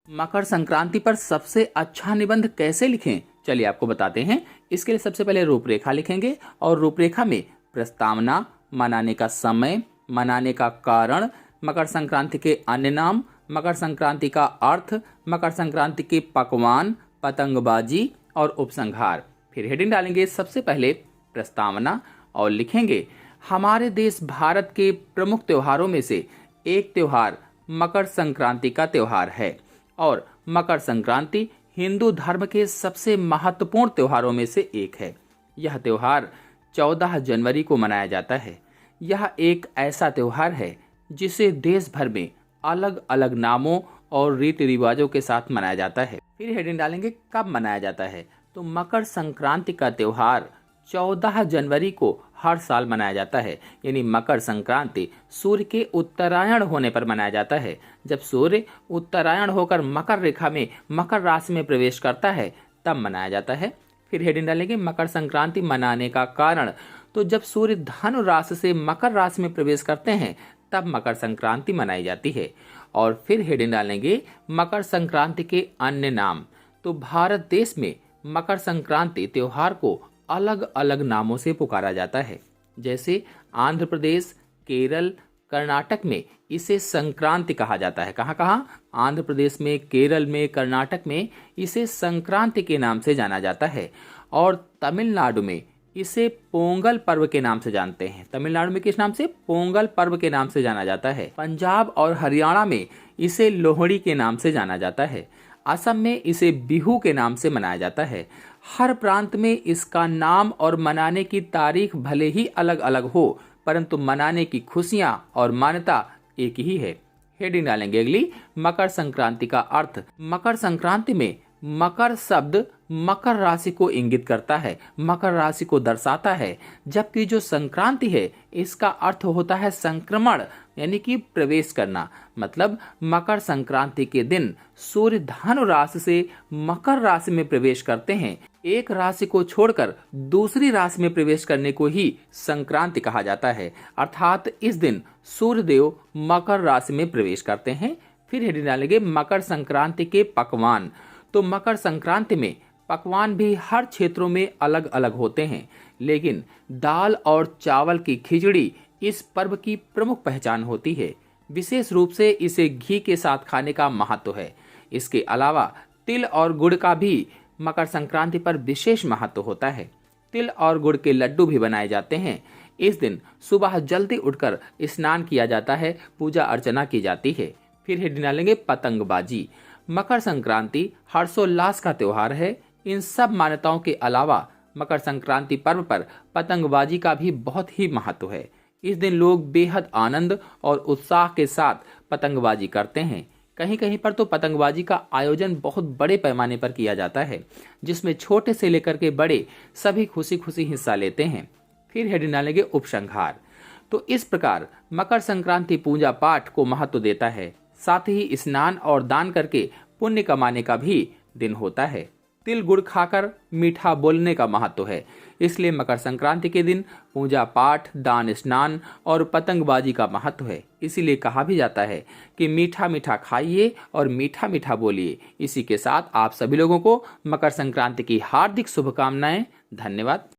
मकर संक्रांति पर सबसे अच्छा निबंध कैसे लिखें, चलिए आपको बताते हैं। इसके लिए सबसे पहले रूपरेखा लिखेंगे और रूपरेखा में प्रस्तावना, मनाने का समय, मनाने का कारण, मकर संक्रांति के अन्य नाम, मकर संक्रांति का अर्थ, मकर संक्रांति के पकवान, पतंगबाजी और उपसंहार। फिर हेडिंग डालेंगे सबसे पहले प्रस्तावना और लिखेंगे हमारे देश भारत के प्रमुख त्योहारों में से एक त्योहार मकर संक्रांति का त्योहार है और मकर संक्रांति हिंदू धर्म के सबसे महत्वपूर्ण त्योहारों में से एक है। यह त्योहार 14 जनवरी को मनाया जाता है। यह एक ऐसा त्योहार है जिसे देश भर में अलग अलग नामों और रीति रिवाजों के साथ मनाया जाता है। फिर हेडिंग डालेंगे कब मनाया जाता है, तो मकर संक्रांति का त्योहार 14 जनवरी को हर साल मनाया जाता है। यानी मकर संक्रांति सूर्य के उत्तरायण होने पर मनाया जाता है। जब सूर्य उत्तरायण होकर मकर रेखा में मकर राशि में प्रवेश करता है तब मनाया जाता है। फिर हेडिंग डालेंगे मकर संक्रांति मनाने का कारण, तो जब सूर्य धनु राशि से मकर राशि में प्रवेश करते हैं तब मकर संक्रांति मनाई जाती है। और फिर हेडिंग डालेंगे मकर संक्रांति के अन्य नाम, तो भारत देश में मकर संक्रांति त्योहार को अलग अलग नामों से पुकारा जाता है। जैसे आंध्र प्रदेश, केरल, कर्नाटक में इसे संक्रांति कहा जाता है। कहाँ कहाँ? आंध्र प्रदेश में, केरल में, कर्नाटक में इसे संक्रांति के नाम से जाना जाता है। और तमिलनाडु में इसे पोंगल पर्व के नाम से जानते हैं। तमिलनाडु में किस नाम से? पोंगल पर्व के नाम से जाना जाता है। पंजाब और हरियाणा में इसे लोहड़ी के नाम से जाना जाता है। असम में इसे बिहू के नाम से मनाया जाता है। हर प्रांत में इसका नाम और मनाने की तारीख भले ही अलग अलग हो, परंतु मनाने की खुशियां और मान्यता एक ही है। हेडिंग डालेंगे अगली मकर संक्रांति का अर्थ। मकर संक्रांति में मकर शब्द मकर राशि को इंगित करता है, मकर राशि को दर्शाता है, जबकि जो संक्रांति है इसका अर्थ होता है संक्रमण, यानी कि प्रवेश करना। मतलब मकर संक्रांति के दिन सूर्य धनु राशि से मकर राशि में प्रवेश करते हैं। एक राशि को छोड़कर दूसरी राशि में प्रवेश करने को ही संक्रांति कहा जाता है। अर्थात इस दिन सूर्य देव मकर राशि में प्रवेश करते हैं। फिर हेडिंग डालेंगे मकर संक्रांति के पकवान, तो मकर संक्रांति में पकवान भी हर क्षेत्रों में अलग अलग होते हैं, लेकिन दाल और चावल की खिचड़ी इस पर्व की प्रमुख पहचान होती है। विशेष रूप से इसे घी के साथ खाने का महत्व है। इसके अलावा तिल और गुड़ का भी मकर संक्रांति पर विशेष महत्व होता है। तिल और गुड़ के लड्डू भी बनाए जाते हैं। इस दिन सुबह जल्दी उठकर स्नान किया जाता है, पूजा अर्चना की जाती है। फिर हेडिंग डालेंगे पतंगबाजी। मकर संक्रांति हर्षोल्लास का त्योहार है। इन सब मान्यताओं के अलावा मकर संक्रांति पर्व पर पतंगबाजी का भी बहुत ही महत्व है। इस दिन लोग बेहद आनंद और उत्साह के साथ पतंगबाजी करते हैं। कहीं कहीं पर तो पतंगबाजी का आयोजन बहुत बड़े पैमाने पर किया जाता है, जिसमें छोटे से लेकर के बड़े सभी खुशी खुशी हिस्सा लेते हैं। फिर हेडिंग डालेंगे उपसंहार। तो इस प्रकार मकर संक्रांति पूजा पाठ को महत्व देता है, साथ ही स्नान और दान करके पुण्य कमाने का भी दिन होता है। तिल गुड़ खाकर मीठा बोलने का महत्व है, इसलिए मकर संक्रांति के दिन पूजा पाठ, दान, स्नान और पतंगबाजी का महत्व है। इसीलिए कहा भी जाता है कि मीठा मीठा खाइए और मीठा मीठा बोलिए। इसी के साथ आप सभी लोगों को मकर संक्रांति की हार्दिक शुभकामनाएं। धन्यवाद।